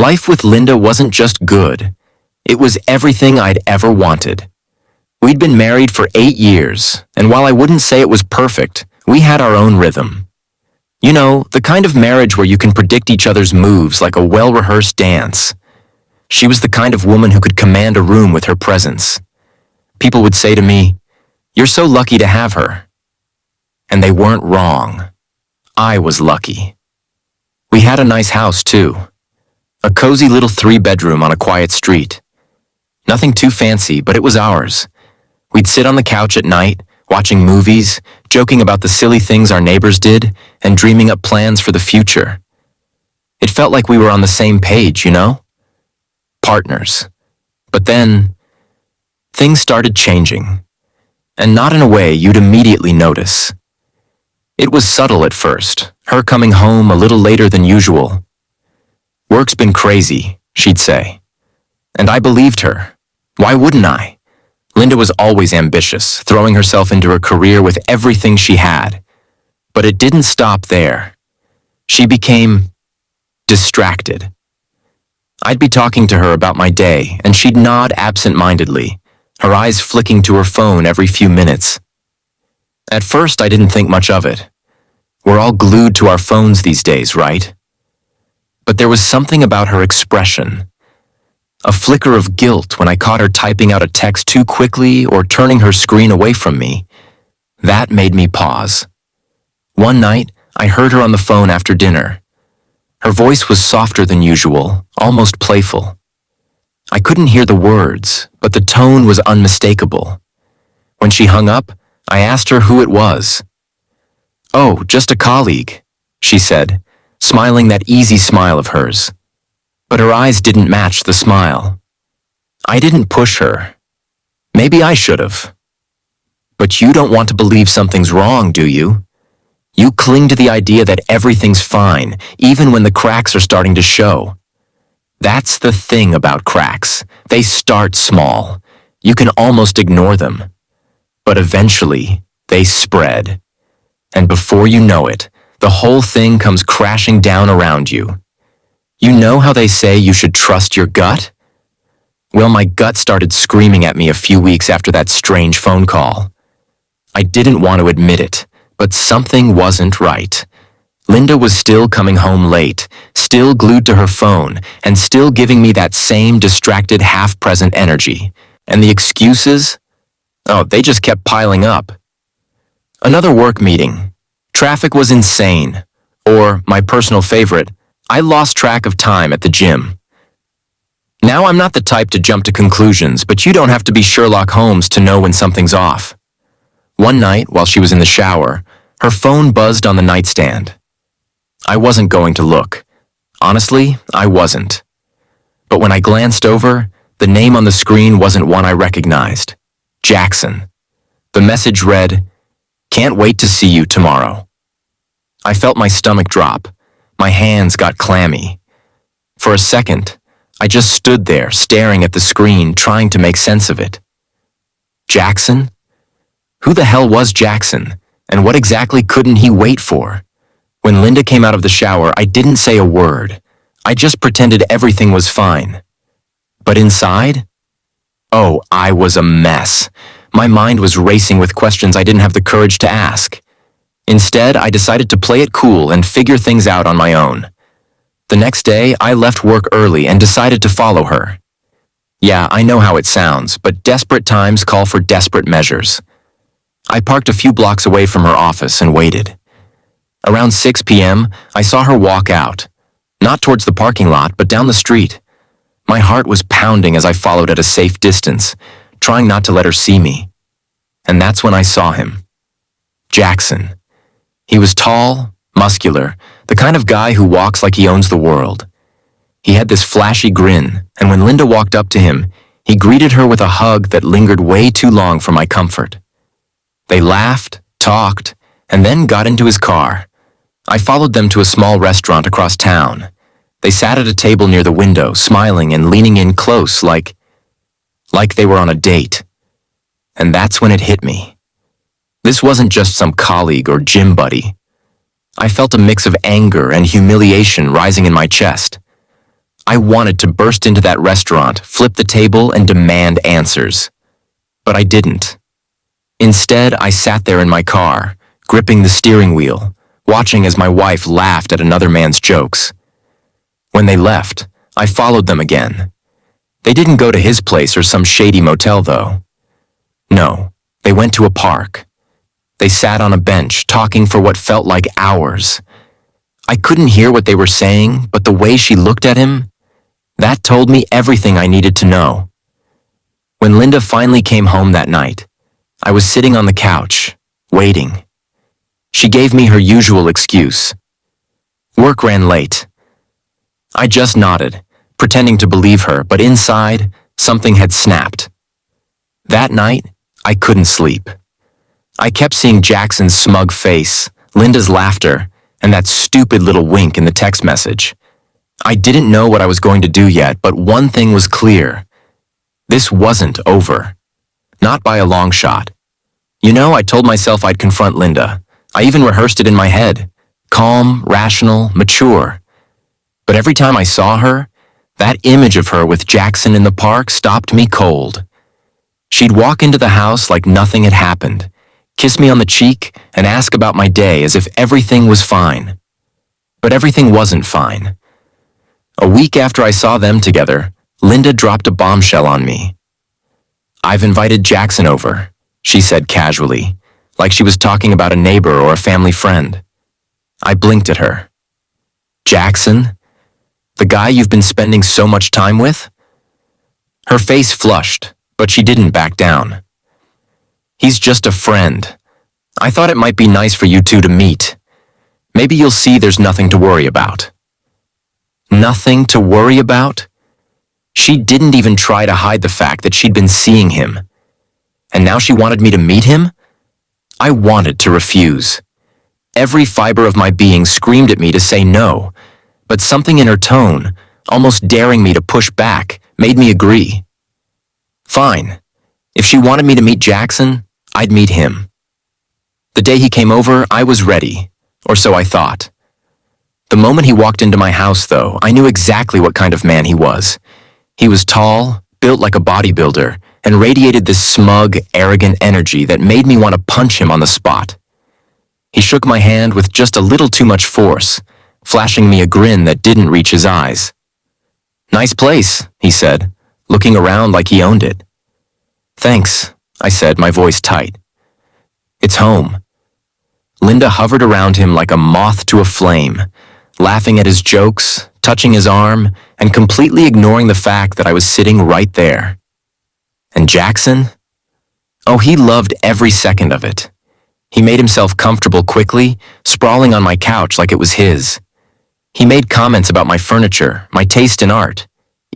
Life with Linda wasn't just good. It was everything I'd ever wanted. We'd been married for 8 years, and while I wouldn't say it was perfect, we had our own rhythm. You know, the kind of marriage where you can predict each other's moves like a well-rehearsed dance. She was the kind of woman who could command a room with her presence. People would say to me, "You're so lucky to have her." And they weren't wrong. I was lucky. We had a nice house, too. A cozy little 3-bedroom on a quiet street. Nothing too fancy, but it was ours. We'd sit on the couch at night, watching movies, joking about the silly things our neighbors did, and dreaming up plans for the future. It felt like we were on the same page, you know? Partners. But then, things started changing. And not in a way you'd immediately notice. It was subtle at first, her coming home a little later than usual. "Work's been crazy," she'd say. And I believed her. Why wouldn't I? Linda was always ambitious, throwing herself into her career with everything she had. But it didn't stop there. She became distracted. I'd be talking to her about my day, and she'd nod absent-mindedly, her eyes flicking to her phone every few minutes. At first, I didn't think much of it. We're all glued to our phones these days, right? But there was something about her expression. A flicker of guilt when I caught her typing out a text too quickly or turning her screen away from me. That made me pause. One night, I heard her on the phone after dinner. Her voice was softer than usual, almost playful. I couldn't hear the words, but the tone was unmistakable. When she hung up, I asked her who it was. "Oh, just a colleague," she said, smiling that easy smile of hers. But her eyes didn't match the smile. I didn't push her. Maybe I should have. But you don't want to believe something's wrong, do you? You cling to the idea that everything's fine, even when the cracks are starting to show. That's the thing about cracks. They start small. You can almost ignore them. But eventually, they spread. And before you know it, the whole thing comes crashing down around you. You know how they say you should trust your gut? Well, my gut started screaming at me a few weeks after that strange phone call. I didn't want to admit it, but something wasn't right. Linda was still coming home late, still glued to her phone, and still giving me that same distracted, half-present energy. And the excuses? Oh, they just kept piling up. Another work meeting. Traffic was insane. Or, my personal favorite, I lost track of time at the gym. Now I'm not the type to jump to conclusions, but you don't have to be Sherlock Holmes to know when something's off. One night, while she was in the shower, her phone buzzed on the nightstand. I wasn't going to look. Honestly, I wasn't. But when I glanced over, the name on the screen wasn't one I recognized. Jackson. The message read, "Can't wait to see you tomorrow." I felt my stomach drop. My hands got clammy. For a second, I just stood there staring at the screen, trying to make sense of it. Jackson? Who the hell was Jackson, and what exactly couldn't he wait for? When Linda came out of the shower, I didn't say a word. I just pretended everything was fine. But inside? Oh, I was a mess. My mind was racing with questions I didn't have the courage to ask. Instead, I decided to play it cool and figure things out on my own. The next day, I left work early and decided to follow her. Yeah, I know how it sounds, but desperate times call for desperate measures. I parked a few blocks away from her office and waited. Around 6 p.m., I saw her walk out. Not towards the parking lot, but down the street. My heart was pounding as I followed at a safe distance, trying not to let her see me. And that's when I saw him. Jackson. He was tall, muscular, the kind of guy who walks like he owns the world. He had this flashy grin, and when Linda walked up to him, he greeted her with a hug that lingered way too long for my comfort. They laughed, talked, and then got into his car. I followed them to a small restaurant across town. They sat at a table near the window, smiling and leaning in close like they were on a date. And that's when it hit me. This wasn't just some colleague or gym buddy. I felt a mix of anger and humiliation rising in my chest. I wanted to burst into that restaurant, flip the table, and demand answers. But I didn't. Instead, I sat there in my car, gripping the steering wheel, watching as my wife laughed at another man's jokes. When they left, I followed them again. They didn't go to his place or some shady motel, though. No, they went to a park. They sat on a bench, talking for what felt like hours. I couldn't hear what they were saying, but the way she looked at him, that told me everything I needed to know. When Linda finally came home that night, I was sitting on the couch, waiting. She gave me her usual excuse. Work ran late. I just nodded, pretending to believe her, but inside, something had snapped. That night, I couldn't sleep. I kept seeing Jackson's smug face, Linda's laughter, and that stupid little wink in the text message. I didn't know what I was going to do yet, but one thing was clear. This wasn't over. Not by a long shot. You know, I told myself I'd confront Linda. I even rehearsed it in my head. Calm, rational, mature. But every time I saw her, that image of her with Jackson in the park stopped me cold. She'd walk into the house like nothing had happened, kiss me on the cheek, and ask about my day as if everything was fine. But everything wasn't fine. A week after I saw them together, Linda dropped a bombshell on me. "I've invited Jackson over," she said casually, like she was talking about a neighbor or a family friend. I blinked at her. "Jackson? The guy you've been spending so much time with?" Her face flushed, but she didn't back down. "He's just a friend. I thought it might be nice for you two to meet. Maybe you'll see there's nothing to worry about." Nothing to worry about? She didn't even try to hide the fact that she'd been seeing him. And now she wanted me to meet him? I wanted to refuse. Every fiber of my being screamed at me to say no, but something in her tone, almost daring me to push back, made me agree. Fine. If she wanted me to meet Jackson, I'd meet him. The day he came over, I was ready, or so I thought. The moment he walked into my house, though, I knew exactly what kind of man he was. He was tall, built like a bodybuilder, and radiated this smug, arrogant energy that made me want to punch him on the spot. He shook my hand with just a little too much force, flashing me a grin that didn't reach his eyes. "Nice place," he said, looking around like he owned it. "Thanks," I said, my voice tight. "It's home." Linda hovered around him like a moth to a flame, laughing at his jokes, touching his arm, and completely ignoring the fact that I was sitting right there. And Jackson? Oh, he loved every second of it. He made himself comfortable quickly, sprawling on my couch like it was his. He made comments about my furniture, my taste in art,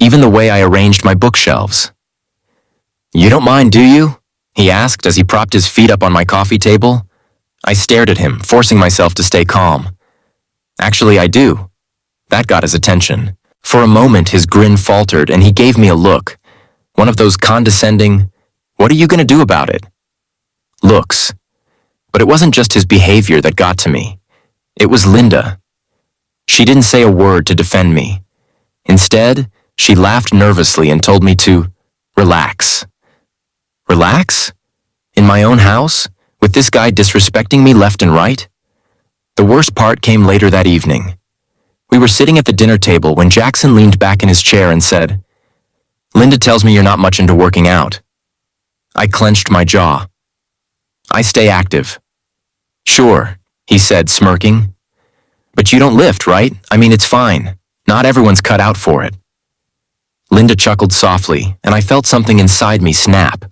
even the way I arranged my bookshelves. "You don't mind, do you?" he asked as he propped his feet up on my coffee table. I stared at him, forcing myself to stay calm. "Actually, I do." That got his attention. For a moment, his grin faltered and he gave me a look. One of those condescending, "What are you going to do about it?" looks. But it wasn't just his behavior that got to me. It was Linda. She didn't say a word to defend me. Instead, she laughed nervously and told me to relax. Relax? In my own house? With this guy disrespecting me left and right? The worst part came later that evening. We were sitting at the dinner table when Jackson leaned back in his chair and said, "Linda tells me you're not much into working out." I clenched my jaw. "I stay active." "Sure," he said, smirking. "But you don't lift, right? I mean, it's fine. Not everyone's cut out for it." Linda chuckled softly, and I felt something inside me snap.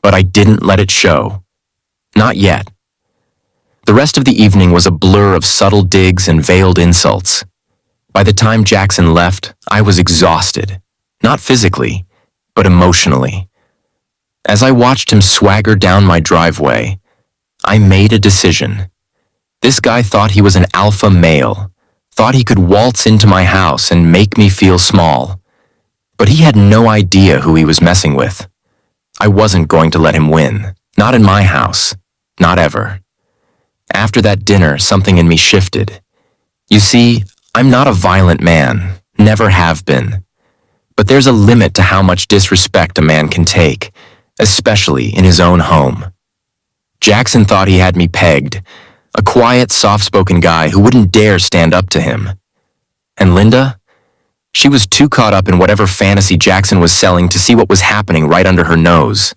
But I didn't let it show. Not yet. The rest of the evening was a blur of subtle digs and veiled insults. By the time Jackson left, I was exhausted. Not physically, but emotionally. As I watched him swagger down my driveway, I made a decision. This guy thought he was an alpha male, thought he could waltz into my house and make me feel small. But he had no idea who he was messing with. I wasn't going to let him win. Not in my house. Not ever. After that dinner, something in me shifted. You see, I'm not a violent man. Never have been. But there's a limit to how much disrespect a man can take, especially in his own home. Jackson thought he had me pegged, a quiet, soft-spoken guy who wouldn't dare stand up to him. And Linda? She was too caught up in whatever fantasy Jackson was selling to see what was happening right under her nose.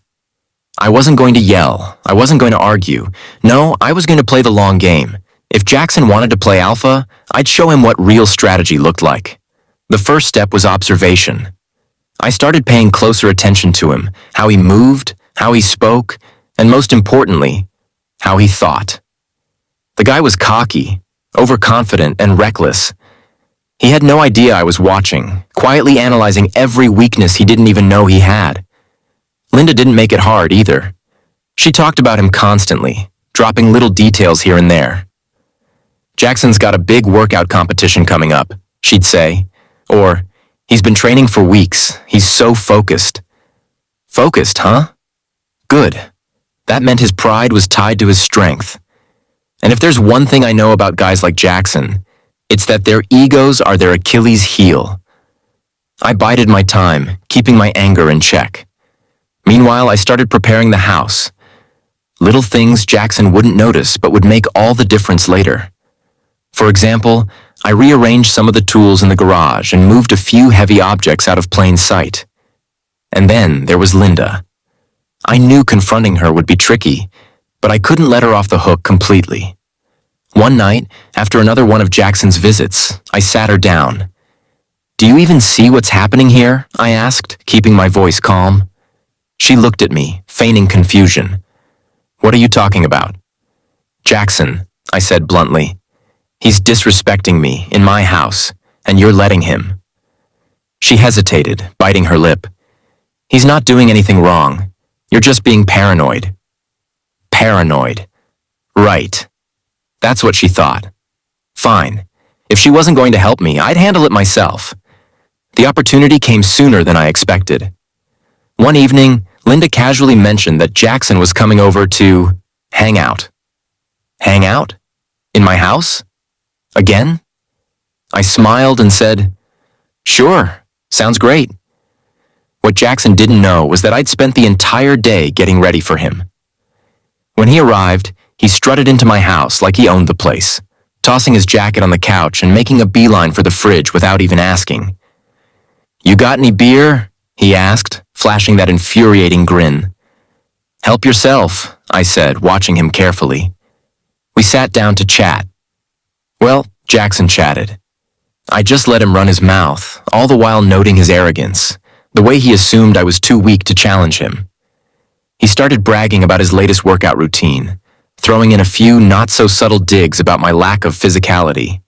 I wasn't going to yell. I wasn't going to argue. No, I was going to play the long game. If Jackson wanted to play alpha, I'd show him what real strategy looked like. The first step was observation. I started paying closer attention to him, how he moved, how he spoke, and most importantly, how he thought. The guy was cocky, overconfident, and reckless. He had no idea I was watching, quietly analyzing every weakness he didn't even know he had. Linda didn't make it hard either. She talked about him constantly, dropping little details here and there. Jackson's got a big workout competition coming up, she'd say. Or, he's been training for weeks. He's so focused. Focused, huh? Good. That meant his pride was tied to his strength. And if there's one thing I know about guys like Jackson, it's that their egos are their Achilles heel. I bided my time, keeping my anger in check. Meanwhile, I started preparing the house. Little things Jackson wouldn't notice but would make all the difference later. For example, I rearranged some of the tools in the garage and moved a few heavy objects out of plain sight. And then there was Linda. I knew confronting her would be tricky, but I couldn't let her off the hook completely. One night, after another one of Jackson's visits, I sat her down. "Do you even see what's happening here?" I asked, keeping my voice calm. She looked at me, feigning confusion. "What are you talking about?" "Jackson," I said bluntly. "He's disrespecting me in my house, and you're letting him." She hesitated, biting her lip. "He's not doing anything wrong. You're just being paranoid." Paranoid. Right. That's what she thought. Fine. If she wasn't going to help me, I'd handle it myself. The opportunity came sooner than I expected. One evening, Linda casually mentioned that Jackson was coming over to hang out. Hang out? In my house? Again? I smiled and said, "Sure, sounds great." What Jackson didn't know was that I'd spent the entire day getting ready for him. When he arrived, he strutted into my house like he owned the place, tossing his jacket on the couch and making a beeline for the fridge without even asking. "You got any beer?" he asked, flashing that infuriating grin. "Help yourself," I said, watching him carefully. We sat down to chat. Well, Jackson chatted. I just let him run his mouth, all the while noting his arrogance, the way he assumed I was too weak to challenge him. He started bragging about his latest workout routine, throwing in a few not-so-subtle digs about my lack of physicality.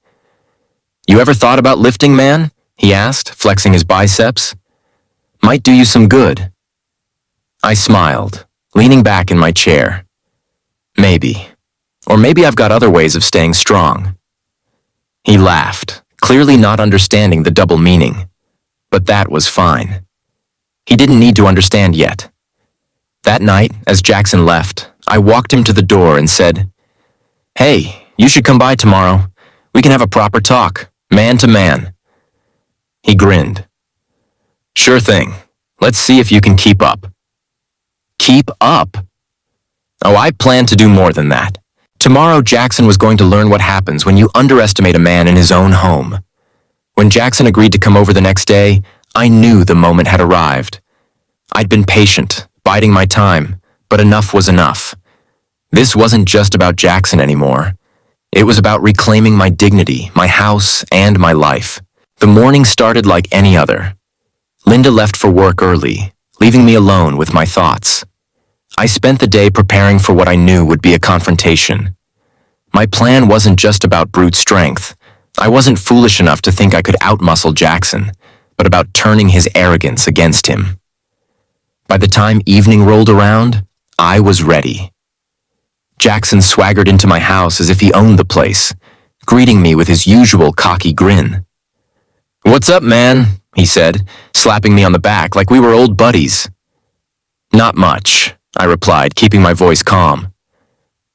"You ever thought about lifting, man?" he asked, flexing his biceps. "Might do you some good." I smiled, leaning back in my chair. Maybe. Or maybe I've got other ways of staying strong. He laughed, clearly not understanding the double meaning. But that was fine. He didn't need to understand yet. That night, as Jackson left, I walked him to the door and said, "Hey, you should come by tomorrow. We can have a proper talk, man to man." He grinned. "Sure thing. Let's see if you can keep up." Keep up? Oh, I plan to do more than that. Tomorrow, Jackson was going to learn what happens when you underestimate a man in his own home. When Jackson agreed to come over the next day, I knew the moment had arrived. I'd been patient, biding my time, but enough was enough. This wasn't just about Jackson anymore. It was about reclaiming my dignity, my house, and my life. The morning started like any other. Linda left for work early, leaving me alone with my thoughts. I spent the day preparing for what I knew would be a confrontation. My plan wasn't just about brute strength. I wasn't foolish enough to think I could outmuscle Jackson, but about turning his arrogance against him. By the time evening rolled around, I was ready. Jackson swaggered into my house as if he owned the place, greeting me with his usual cocky grin. "What's up, man?" he said, slapping me on the back like we were old buddies. "Not much," I replied, keeping my voice calm.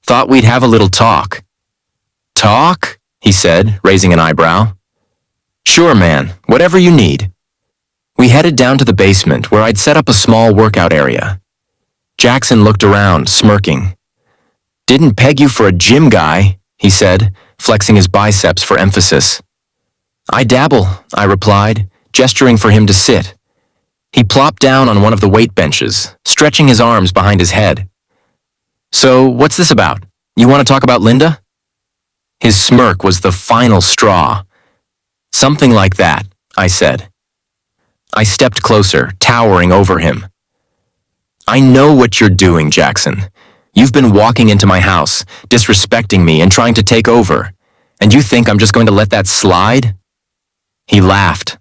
"Thought we'd have a little talk." "Talk?" he said, raising an eyebrow. Sure, man, whatever you need. We headed down to the basement where I'd set up a small workout area. Jackson looked around, smirking. Didn't peg you for a gym guy, he said, flexing his biceps for emphasis. I dabble, I replied, gesturing for him to sit. He plopped down on one of the weight benches, stretching his arms behind his head. So, what's this about? You want to talk about Linda? His smirk was the final straw. Something like that, I said. I stepped closer, towering over him. I know what you're doing, Jackson. You've been walking into my house, disrespecting me and trying to take over, and you think I'm just going to let that slide? He laughed,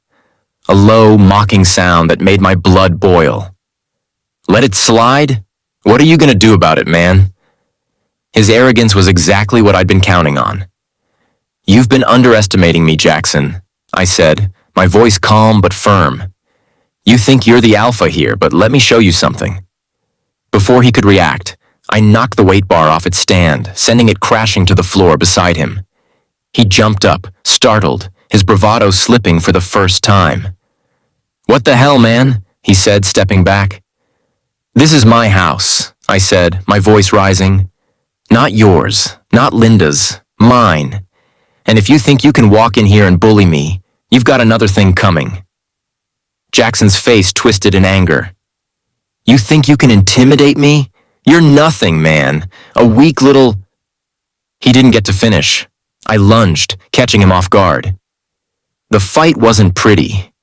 a low, mocking sound that made my blood boil. Let it slide? What are you going to do about it, man? His arrogance was exactly what I'd been counting on. You've been underestimating me, Jackson, I said, my voice calm but firm. You think you're the alpha here, but let me show you something. Before he could react, I knocked the weight bar off its stand, sending it crashing to the floor beside him. He jumped up, startled, his bravado slipping for the first time. What the hell, man? He said, stepping back. This is my house, I said, my voice rising. Not yours, not Linda's, mine. And if you think you can walk in here and bully me, you've got another thing coming. Jackson's face twisted in anger. You think you can intimidate me? You're nothing, man. A weak little... He didn't get to finish. I lunged, catching him off guard. The fight wasn't pretty.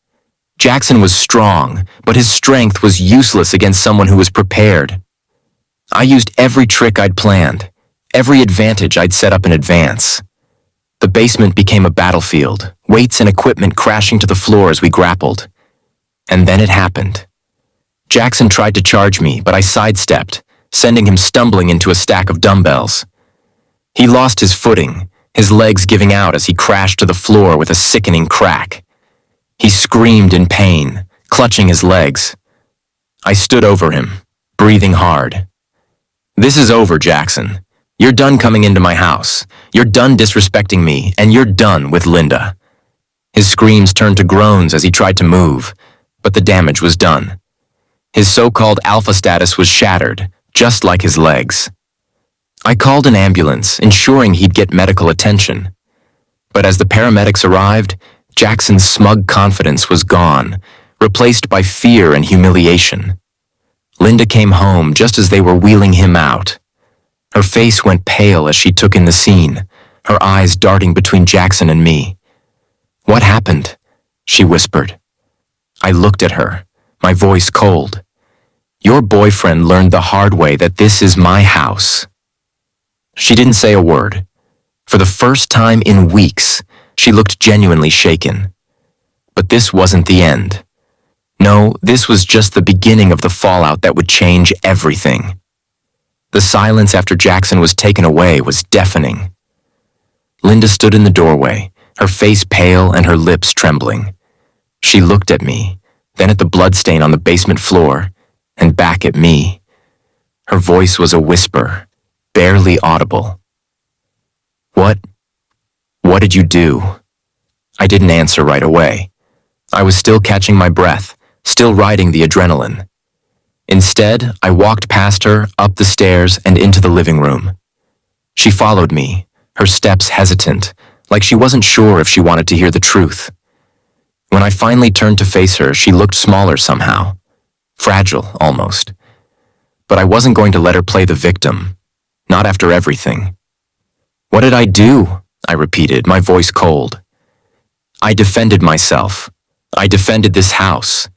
Jackson was strong, but his strength was useless against someone who was prepared. I used every trick I'd planned, every advantage I'd set up in advance. The basement became a battlefield, weights and equipment crashing to the floor as we grappled. And then it happened. Jackson tried to charge me, but I sidestepped, sending him stumbling into a stack of dumbbells. He lost his footing, his legs giving out as he crashed to the floor with a sickening crack. He screamed in pain, clutching his legs. I stood over him, breathing hard. This is over, Jackson. You're done coming into my house. You're done disrespecting me, and you're done with Linda. His screams turned to groans as he tried to move, but the damage was done. His so-called alpha status was shattered, just like his legs. I called an ambulance, ensuring he'd get medical attention. But as the paramedics arrived, Jackson's smug confidence was gone, replaced by fear and humiliation. Linda came home just as they were wheeling him out. Her face went pale as she took in the scene, her eyes darting between Jackson and me. What happened? She whispered. I looked at her, my voice cold. Your boyfriend learned the hard way that this is my house. She didn't say a word. For the first time in weeks, she looked genuinely shaken. But this wasn't the end. No, this was just the beginning of the fallout that would change everything. The silence after Jackson was taken away was deafening. Linda stood in the doorway, her face pale and her lips trembling. She looked at me, then at the bloodstain on the basement floor, and back at me. Her voice was a whisper, barely audible. What did you do? I didn't answer right away. I was still catching my breath, still riding the adrenaline. Instead, I walked past her, up the stairs, and into the living room. She followed me, her steps hesitant, like she wasn't sure if she wanted to hear the truth. When I finally turned to face her, she looked smaller somehow, fragile almost. But I wasn't going to let her play the victim, not after everything. What did I do? I repeated, my voice cold. I defended myself. I defended this house.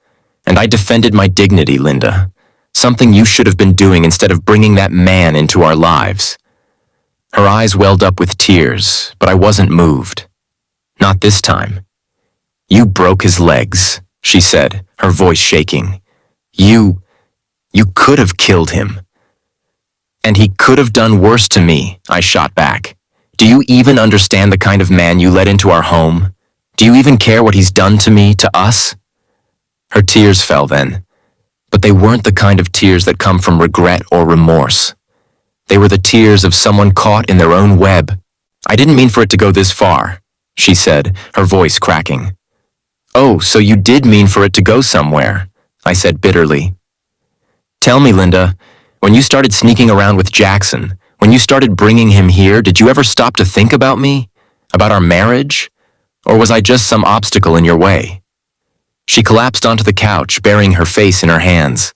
And I defended my dignity, Linda. Something you should have been doing instead of bringing that man into our lives. Her eyes welled up with tears, but I wasn't moved. Not this time. You broke his legs, she said, her voice shaking. You could have killed him. And he could have done worse to me, I shot back. Do you even understand the kind of man you let into our home? Do you even care what he's done to me, to us? Her tears fell then, but they weren't the kind of tears that come from regret or remorse. They were the tears of someone caught in their own web. I didn't mean for it to go this far, she said, her voice cracking. Oh, so you did mean for it to go somewhere, I said bitterly. Tell me, Linda, when you started sneaking around with Jackson, when you started bringing him here, did you ever stop to think about me? About our marriage? Or was I just some obstacle in your way? She collapsed onto the couch, burying her face in her hands.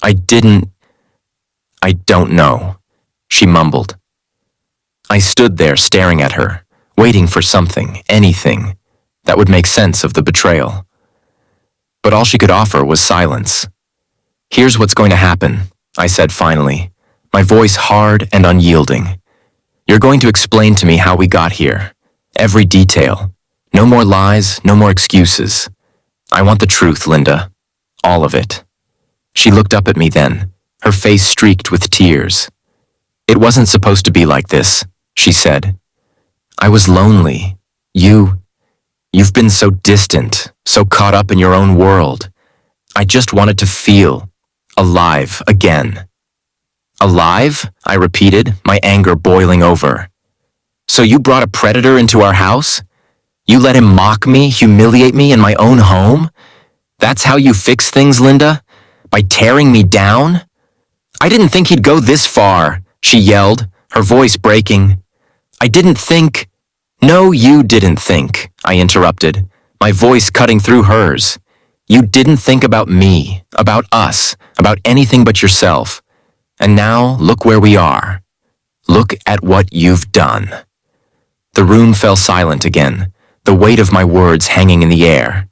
I don't know, she mumbled. I stood there staring at her, waiting for something, anything, that would make sense of the betrayal. But all she could offer was silence. Here's what's going to happen, I said finally, my voice hard and unyielding. You're going to explain to me how we got here. Every detail. No more lies, no more excuses. I want the truth, Linda. All of it. She looked up at me then, her face streaked with tears. It wasn't supposed to be like this, she said. I was lonely. You've been so distant, so caught up in your own world. I just wanted to feel alive again. Alive? I repeated, my anger boiling over. So you brought a predator into our house? You let him mock me, humiliate me in my own home? That's how you fix things, Linda? By tearing me down? I didn't think he'd go this far, she yelled, her voice breaking. I didn't think. No, you didn't think, I interrupted, my voice cutting through hers. You didn't think about me, about us, about anything but yourself. And now, look where we are. Look at what you've done. The room fell silent again, the weight of my words hanging in the air.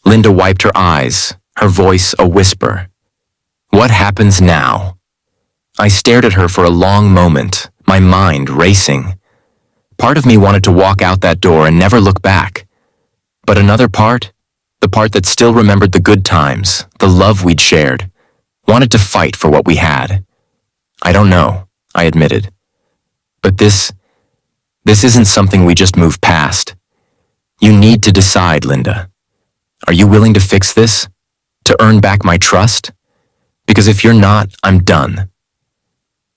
Linda wiped her eyes, her voice a whisper. What happens now? I stared at her for a long moment, my mind racing. Part of me wanted to walk out that door and never look back. But another part, the part that still remembered the good times, the love we'd shared, wanted to fight for what we had. I don't know, I admitted. But this isn't something we just move past. You need to decide, Linda. Are you willing to fix this? To earn back my trust? Because if you're not, I'm done.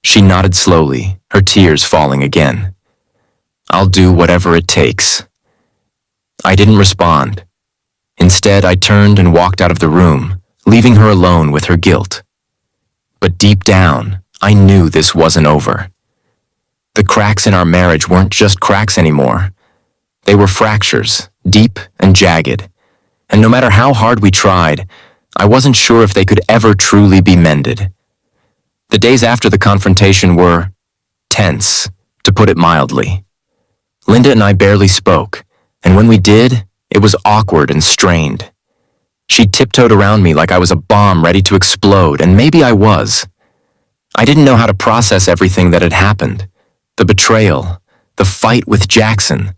She nodded slowly, her tears falling again. I'll do whatever it takes. I didn't respond. Instead, I turned and walked out of the room, leaving her alone with her guilt. But deep down, I knew this wasn't over. The cracks in our marriage weren't just cracks anymore. They were fractures, deep and jagged. And no matter how hard we tried, I wasn't sure if they could ever truly be mended. The days after the confrontation were tense, to put it mildly. Linda and I barely spoke, and when we did, it was awkward and strained. She tiptoed around me like I was a bomb ready to explode, and maybe I was. I didn't know how to process everything that had happened. The betrayal, the fight with Jackson,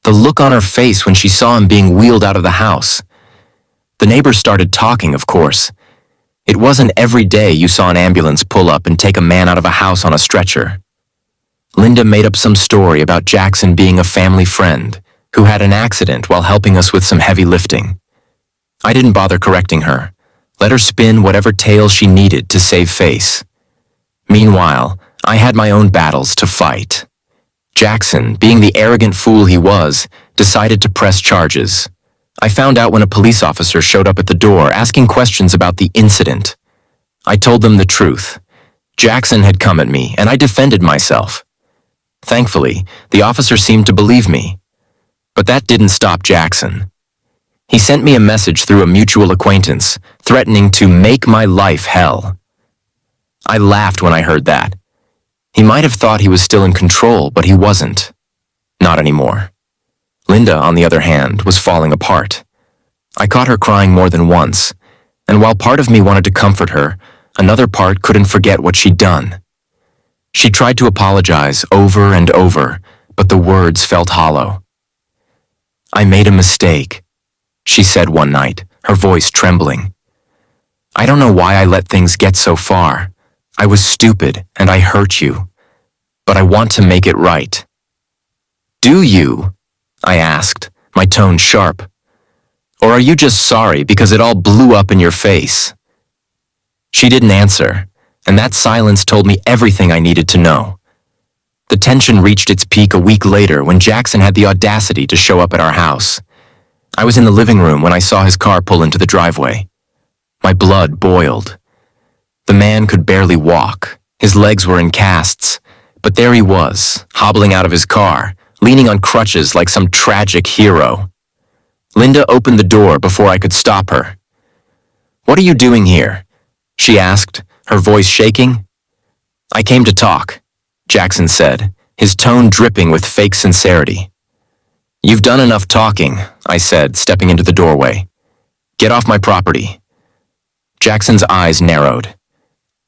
the look on her face when she saw him being wheeled out of the house. The neighbors started talking, of course. It wasn't every day you saw an ambulance pull up and take a man out of a house on a stretcher. Linda made up some story about Jackson being a family friend who had an accident while helping us with some heavy lifting. I didn't bother correcting her. Let her spin whatever tale she needed to save face. Meanwhile, I had my own battles to fight. Jackson, being the arrogant fool he was, decided to press charges. I found out when a police officer showed up at the door asking questions about the incident. I told them the truth. Jackson had come at me, and I defended myself. Thankfully, the officer seemed to believe me. But that didn't stop Jackson. He sent me a message through a mutual acquaintance, threatening to make my life hell. I laughed when I heard that. He might have thought he was still in control, but he wasn't. Not anymore. Linda, on the other hand, was falling apart. I caught her crying more than once, and while part of me wanted to comfort her, another part couldn't forget what she'd done. She tried to apologize over and over, but the words felt hollow. I made a mistake, she said one night, her voice trembling. I don't know why I let things get so far. I was stupid, and I hurt you. But I want to make it right. Do you? I asked, my tone sharp. Or are you just sorry because it all blew up in your face? She didn't answer, and that silence told me everything I needed to know. The tension reached its peak a week later when Jackson had the audacity to show up at our house. I was in the living room when I saw his car pull into the driveway. My blood boiled. The man could barely walk. His legs were in casts, but there he was, hobbling out of his car, leaning on crutches like some tragic hero. Linda opened the door before I could stop her. "What are you doing here?" she asked, her voice shaking. "I came to talk," Jackson said, his tone dripping with fake sincerity. "You've done enough talking," I said, stepping into the doorway. "Get off my property." Jackson's eyes narrowed.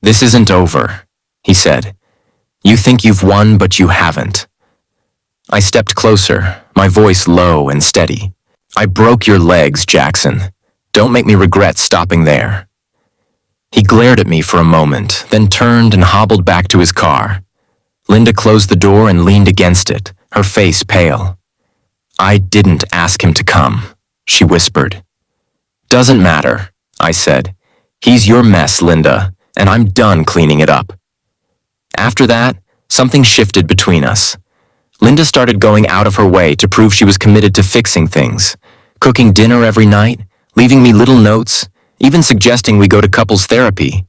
"This isn't over," he said. "You think you've won, but you haven't." I stepped closer, my voice low and steady. "I broke your legs, Jackson. Don't make me regret stopping there." He glared at me for a moment, then turned and hobbled back to his car. Linda closed the door and leaned against it, her face pale. "I didn't ask him to come," she whispered. "Doesn't matter," I said. "He's your mess, Linda, and I'm done cleaning it up." After that, something shifted between us. Linda started going out of her way to prove she was committed to fixing things, cooking dinner every night, leaving me little notes, even suggesting we go to couples therapy.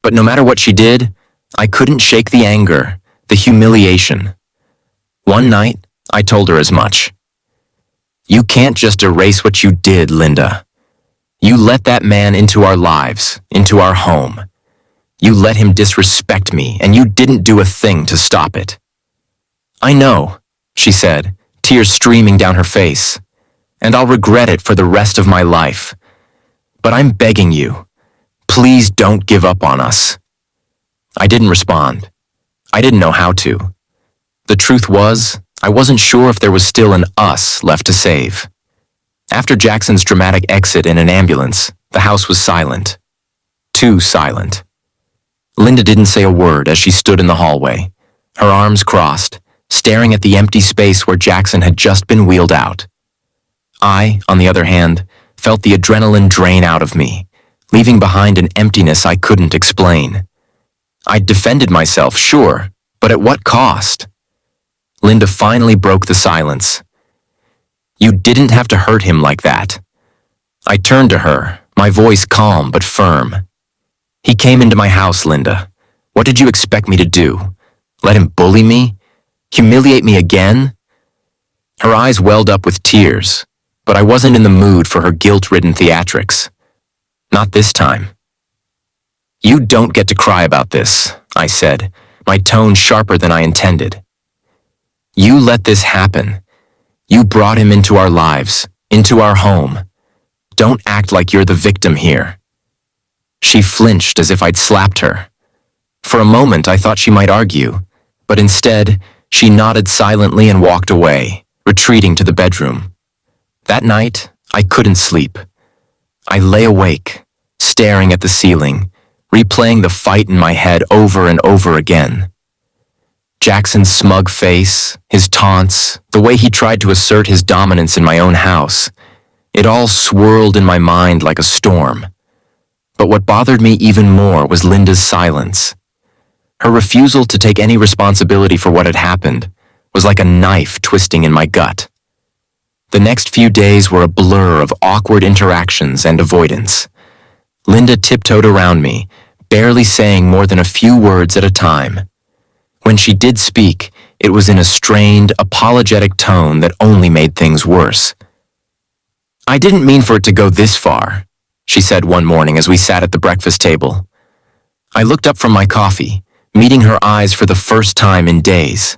But no matter what she did, I couldn't shake the anger, the humiliation. One night, I told her as much. "You can't just erase what you did, Linda. You let that man into our lives, into our home. You let him disrespect me, and you didn't do a thing to stop it." "I know," she said, tears streaming down her face, "and I'll regret it for the rest of my life. But I'm begging you, please don't give up on us." I didn't respond. I didn't know how to. The truth was, I wasn't sure if there was still an us left to save. After Jackson's dramatic exit in an ambulance, the house was silent. Too silent. Linda didn't say a word as she stood in the hallway, her arms crossed, staring at the empty space where Jackson had just been wheeled out. I, on the other hand, felt the adrenaline drain out of me, leaving behind an emptiness I couldn't explain. I'd defended myself, sure, but at what cost? Linda finally broke the silence. "You didn't have to hurt him like that." I turned to her, my voice calm but firm. "He came into my house, Linda. What did you expect me to do? Let him bully me? Humiliate me again?" Her eyes welled up with tears, but I wasn't in the mood for her guilt-ridden theatrics. Not this time. "You don't get to cry about this," I said, my tone sharper than I intended. "You let this happen. You brought him into our lives, into our home. Don't act like you're the victim here." She flinched as if I'd slapped her. For a moment I thought she might argue, but instead she nodded silently and walked away, retreating to the bedroom. That night, I couldn't sleep. I lay awake, staring at the ceiling, replaying the fight in my head over and over again. Jackson's smug face, his taunts, the way he tried to assert his dominance in my own house, it all swirled in my mind like a storm. But what bothered me even more was Linda's silence. Her refusal to take any responsibility for what had happened was like a knife twisting in my gut. The next few days were a blur of awkward interactions and avoidance. Linda tiptoed around me, barely saying more than a few words at a time. When she did speak, it was in a strained, apologetic tone that only made things worse. "I didn't mean for it to go this far," she said one morning as we sat at the breakfast table. I looked up from my coffee, meeting her eyes for the first time in days.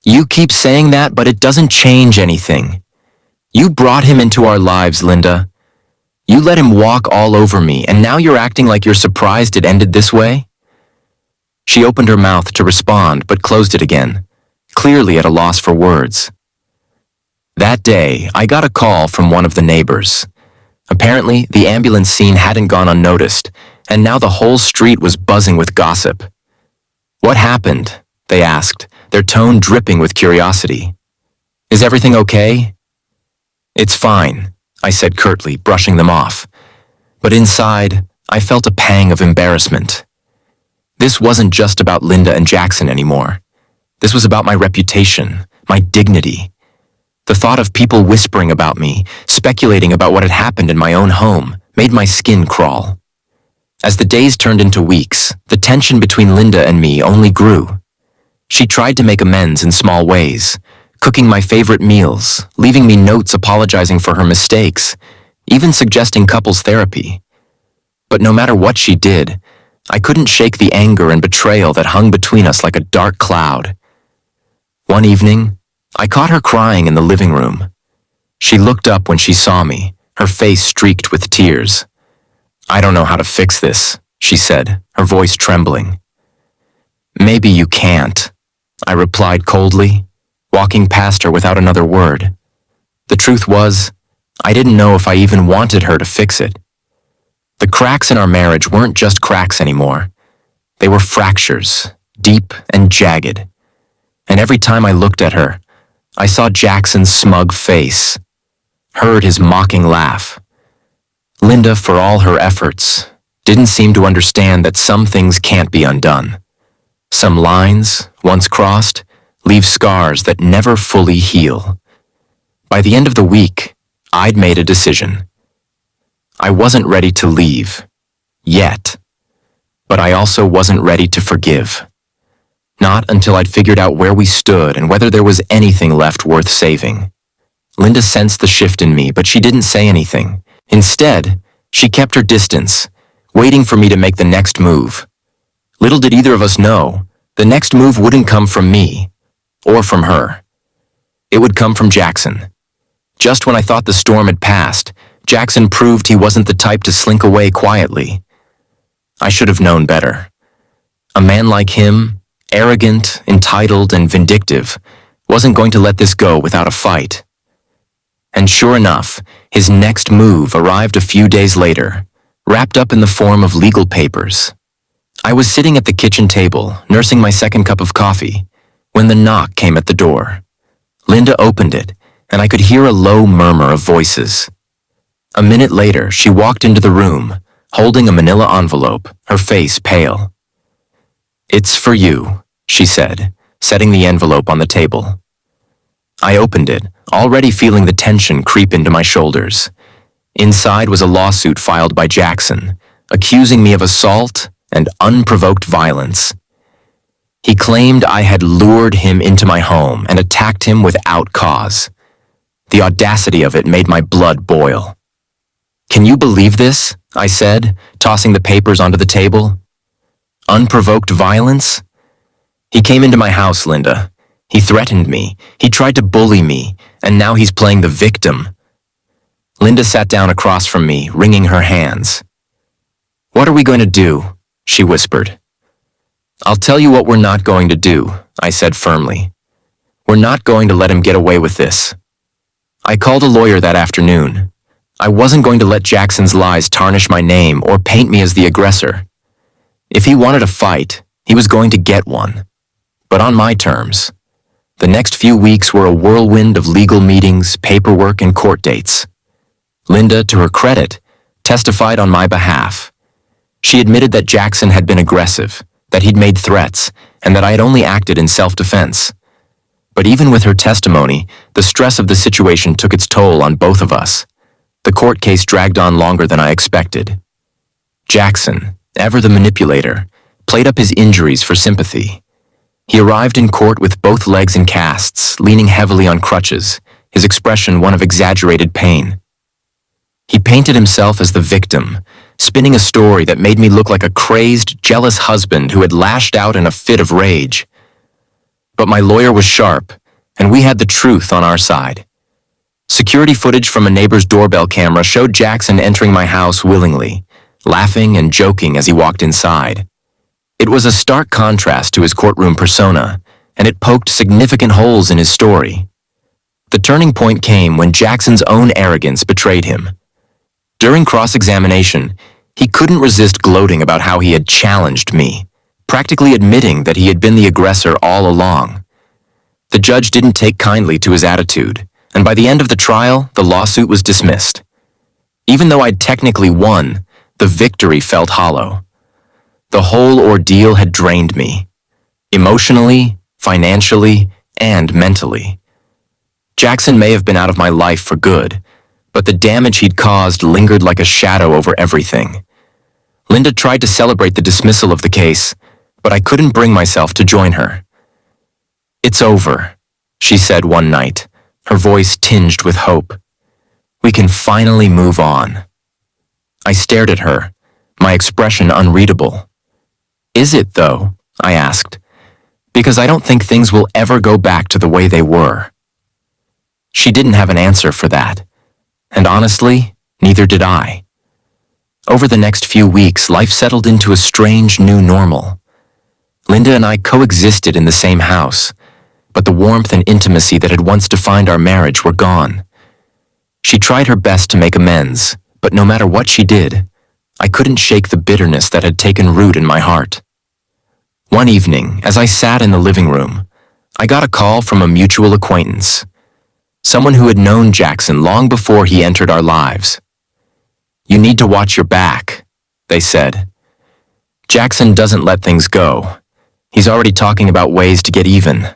"You keep saying that, but it doesn't change anything. You brought him into our lives, Linda. You let him walk all over me, and now you're acting like you're surprised it ended this way?" She opened her mouth to respond, but closed it again, clearly at a loss for words. That day, I got a call from one of the neighbors. Apparently, the ambulance scene hadn't gone unnoticed, and now the whole street was buzzing with gossip. "What happened?" they asked, their tone dripping with curiosity. "Is everything okay?" "It's fine," I said curtly, brushing them off. But inside, I felt a pang of embarrassment. This wasn't just about Linda and Jackson anymore. This was about my reputation, my dignity. The thought of people whispering about me, speculating about what had happened in my own home, made my skin crawl. As the days turned into weeks, the tension between Linda and me only grew. She tried to make amends in small ways, cooking my favorite meals, leaving me notes apologizing for her mistakes, even suggesting couples therapy. But no matter what she did, I couldn't shake the anger and betrayal that hung between us like a dark cloud. One evening, I caught her crying in the living room. She looked up when she saw me, her face streaked with tears. "I don't know how to fix this," she said, her voice trembling. "Maybe you can't," I replied coldly, walking past her without another word. The truth was, I didn't know if I even wanted her to fix it. The cracks in our marriage weren't just cracks anymore. They were fractures, deep and jagged. And every time I looked at her, I saw Jackson's smug face, heard his mocking laugh. Linda, for all her efforts, didn't seem to understand that some things can't be undone. Some lines, once crossed, leave scars that never fully heal. By the end of the week, I'd made a decision. I wasn't ready to leave, yet, but I also wasn't ready to forgive. Not until I'd figured out where we stood and whether there was anything left worth saving. Linda sensed the shift in me, but she didn't say anything. Instead, she kept her distance, waiting for me to make the next move. Little did either of us know, the next move wouldn't come from me, or from her. It would come from Jackson. Just when I thought the storm had passed, Jackson proved he wasn't the type to slink away quietly. I should have known better. A man like him, arrogant, entitled, and vindictive, wasn't going to let this go without a fight. And sure enough, his next move arrived a few days later, wrapped up in the form of legal papers. I was sitting at the kitchen table, nursing my second cup of coffee, when the knock came at the door. Linda opened it, and I could hear a low murmur of voices. A minute later, she walked into the room, holding a manila envelope, her face pale. "It's for you," she said, setting the envelope on the table. I opened it, already feeling the tension creep into my shoulders. Inside was a lawsuit filed by Jackson, accusing me of assault and unprovoked violence. He claimed I had lured him into my home and attacked him without cause. The audacity of it made my blood boil. "Can you believe this?" I said, tossing the papers onto the table. "Unprovoked violence? He came into my house, Linda. He threatened me. He tried to bully me, and now he's playing the victim." Linda sat down across from me, wringing her hands. "What are we going to do?" she whispered. "I'll tell you what we're not going to do," I said firmly. "We're not going to let him get away with this." I called a lawyer that afternoon. I wasn't going to let Jackson's lies tarnish my name or paint me as the aggressor. If he wanted a fight, he was going to get one. But on my terms. The next few weeks were a whirlwind of legal meetings, paperwork, and court dates. Linda, to her credit, testified on my behalf. She admitted that Jackson had been aggressive, that he'd made threats, and that I had only acted in self-defense. But even with her testimony, the stress of the situation took its toll on both of us. The court case dragged on longer than I expected. Jackson, ever the manipulator, played up his injuries for sympathy. He arrived in court with both legs in casts, leaning heavily on crutches, his expression one of exaggerated pain. He painted himself as the victim, spinning a story that made me look like a crazed, jealous husband who had lashed out in a fit of rage. But my lawyer was sharp, and we had the truth on our side. Security footage from a neighbor's doorbell camera showed Jackson entering my house willingly, laughing and joking as he walked inside. It was a stark contrast to his courtroom persona, and it poked significant holes in his story. The turning point came when Jackson's own arrogance betrayed him. During cross-examination, he couldn't resist gloating about how he had challenged me, practically admitting that he had been the aggressor all along. The judge didn't take kindly to his attitude, and by the end of the trial, the lawsuit was dismissed. Even though I'd technically won, the victory felt hollow. The whole ordeal had drained me, emotionally financially, and mentally. Jackson may have been out of my life for good, but the damage he'd caused lingered like a shadow over everything. Linda tried to celebrate the dismissal of the case, but I couldn't bring myself to join her. "It's over," she said one night, her voice tinged with hope. "We can finally move on." I stared at her, my expression unreadable. "Is it, though?" I asked, "because I don't think things will ever go back to the way they were." She didn't have an answer for that, and honestly, neither did I. Over the next few weeks, life settled into a strange new normal. Linda and I coexisted in the same house, but the warmth and intimacy that had once defined our marriage were gone. She tried her best to make amends, but no matter what she did, I couldn't shake the bitterness that had taken root in my heart. One evening, as I sat in the living room, I got a call from a mutual acquaintance, someone who had known Jackson long before he entered our lives. "You need to watch your back," they said. "Jackson doesn't let things go. He's already talking about ways to get even."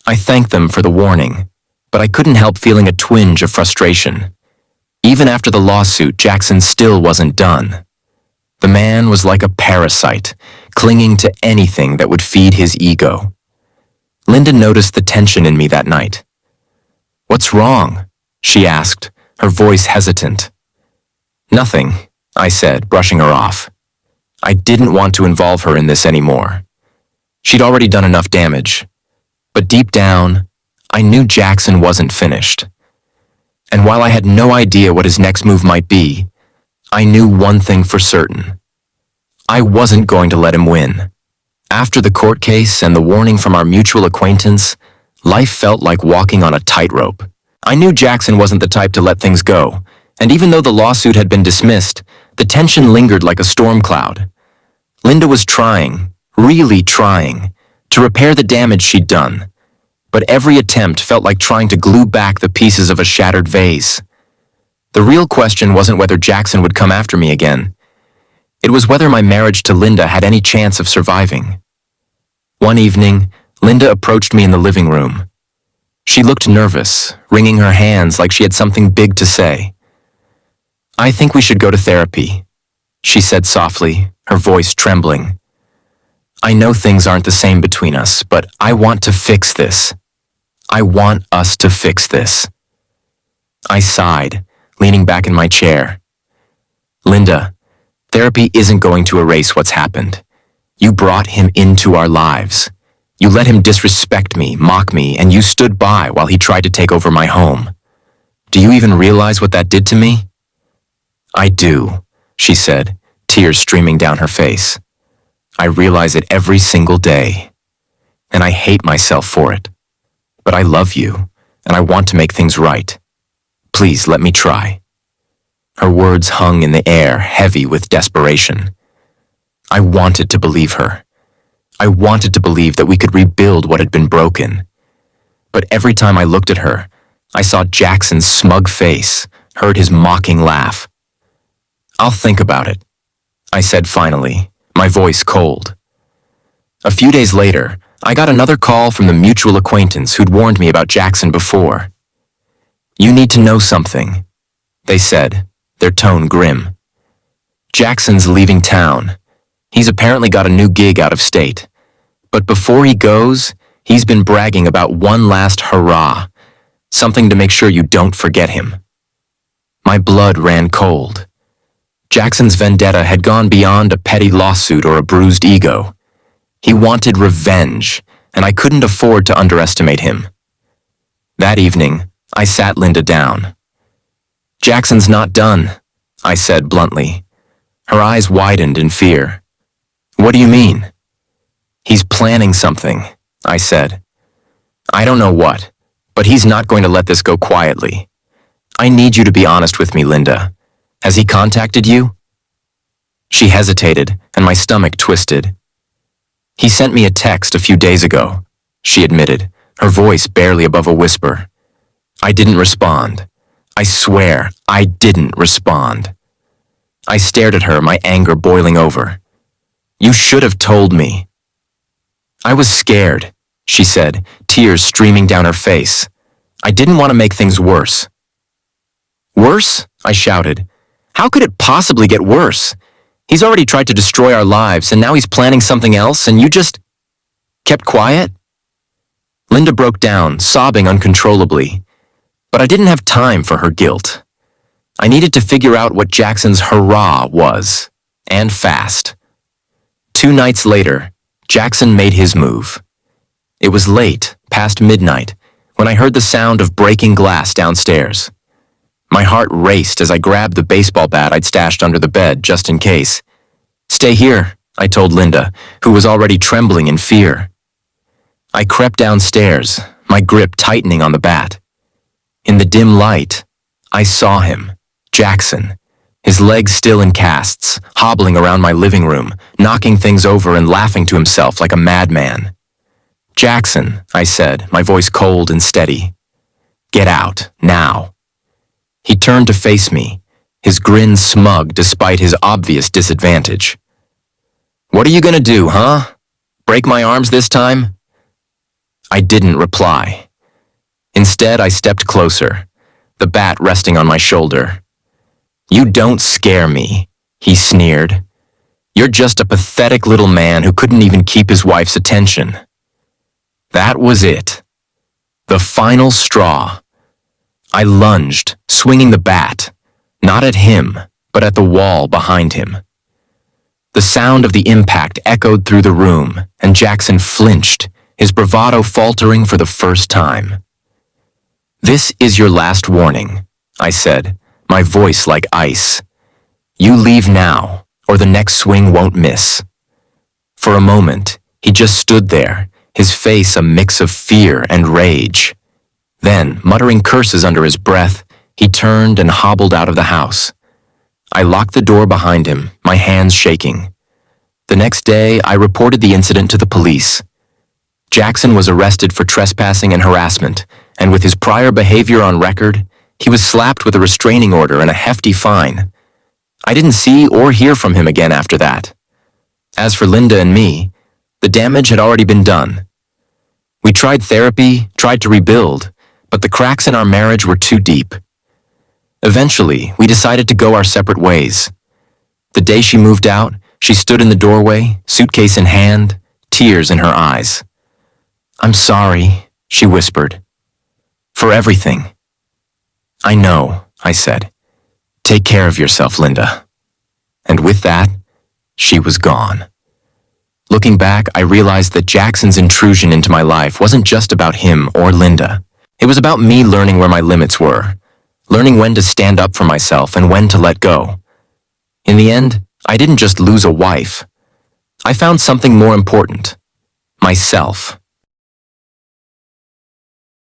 I thanked them for the warning, but I couldn't help feeling a twinge of frustration. Even after the lawsuit, Jackson still wasn't done. The man was like a parasite, clinging to anything that would feed his ego. Linda noticed the tension in me that night. "What's wrong?" she asked, her voice hesitant. "Nothing," I said, brushing her off. I didn't want to involve her in this anymore. She'd already done enough damage. But deep down, I knew Jackson wasn't finished. And while I had no idea what his next move might be, I knew one thing for certain. I wasn't going to let him win. After the court case and the warning from our mutual acquaintance, life felt like walking on a tightrope. I knew Jackson wasn't the type to let things go, and even though the lawsuit had been dismissed, the tension lingered like a storm cloud. Linda was trying, really trying, to repair the damage she'd done, but every attempt felt like trying to glue back the pieces of a shattered vase. The real question wasn't whether Jackson would come after me again. It was whether my marriage to Linda had any chance of surviving. One evening, Linda approached me in the living room. She looked nervous, wringing her hands like she had something big to say. "I think we should go to therapy," she said softly, her voice trembling. "I know things aren't the same between us, but I want to fix this. I want us to fix this." I sighed, leaning back in my chair. "Linda, therapy isn't going to erase what's happened. You brought him into our lives. You let him disrespect me, mock me, and you stood by while he tried to take over my home. Do you even realize what that did to me?" "I do," she said, tears streaming down her face. "I realize it every single day, and I hate myself for it. But I love you, and I want to make things right. Please let me try." Her words hung in the air, heavy with desperation. I wanted to believe her. I wanted to believe that we could rebuild what had been broken. But every time I looked at her, I saw Jackson's smug face, heard his mocking laugh. "I'll think about it," I said finally, my voice cold. A few days later, I got another call from the mutual acquaintance who'd warned me about Jackson before. "You need to know something," they said, their tone grim. "Jackson's leaving town. He's apparently got a new gig out of state. But before he goes, he's been bragging about one last hurrah, something to make sure you don't forget him." My blood ran cold. Jackson's vendetta had gone beyond a petty lawsuit or a bruised ego. He wanted revenge, and I couldn't afford to underestimate him. That evening, I sat Linda down. "Jackson's not done," I said bluntly. Her eyes widened in fear. "What do you mean?" "He's planning something," I said. "I don't know what, but he's not going to let this go quietly. I need you to be honest with me, Linda. Has he contacted you?" She hesitated, and my stomach twisted. "He sent me a text a few days ago," she admitted, her voice barely above a whisper. I didn't respond. I swear, I didn't respond. I stared at her, my anger boiling over. "You should have told me." "I was scared," she said, tears streaming down her face. I didn't want to make things worse. Worse? I shouted. How could it possibly get worse? He's already tried to destroy our lives, and now he's planning something else, and you just kept quiet? Linda broke down, sobbing uncontrollably. But I didn't have time for her guilt. I needed to figure out what Jackson's hurrah was, and fast. 2 nights later, Jackson made his move. It was late, past midnight, when I heard the sound of breaking glass downstairs. My heart raced as I grabbed the baseball bat I'd stashed under the bed just in case. Stay here, I told Linda, who was already trembling in fear. I crept downstairs, my grip tightening on the bat. In the dim light, I saw him, Jackson, his legs still in casts, hobbling around my living room, knocking things over and laughing to himself like a madman. Jackson, I said, my voice cold and steady. Get out, now. He turned to face me, his grin smug despite his obvious disadvantage. What are you gonna do, huh? Break my arms this time? I didn't reply. Instead, I stepped closer, the bat resting on my shoulder. You don't scare me, he sneered. You're just a pathetic little man who couldn't even keep his wife's attention. That was it. The final straw. I lunged, swinging the bat, not at him, but at the wall behind him. The sound of the impact echoed through the room, and Jackson flinched, his bravado faltering for the first time. This is your last warning, I said, my voice like ice. You leave now, or the next swing won't miss. For a moment, he just stood there, his face a mix of fear and rage. Then, muttering curses under his breath, he turned and hobbled out of the house. I locked the door behind him, my hands shaking. The next day, I reported the incident to the police. Jackson was arrested for trespassing and harassment, and with his prior behavior on record, he was slapped with a restraining order and a hefty fine. I didn't see or hear from him again after that. As for Linda and me, the damage had already been done. We tried therapy, tried to rebuild, but the cracks in our marriage were too deep. Eventually, we decided to go our separate ways. The day she moved out, she stood in the doorway, suitcase in hand, tears in her eyes. I'm sorry, she whispered. For everything. I know, I said. Take care of yourself, Linda. And with that, she was gone. Looking back, I realized that Jackson's intrusion into my life wasn't just about him or Linda. It was about me learning where my limits were, learning when to stand up for myself and when to let go. In the end, I didn't just lose a wife. I found something more important. Myself.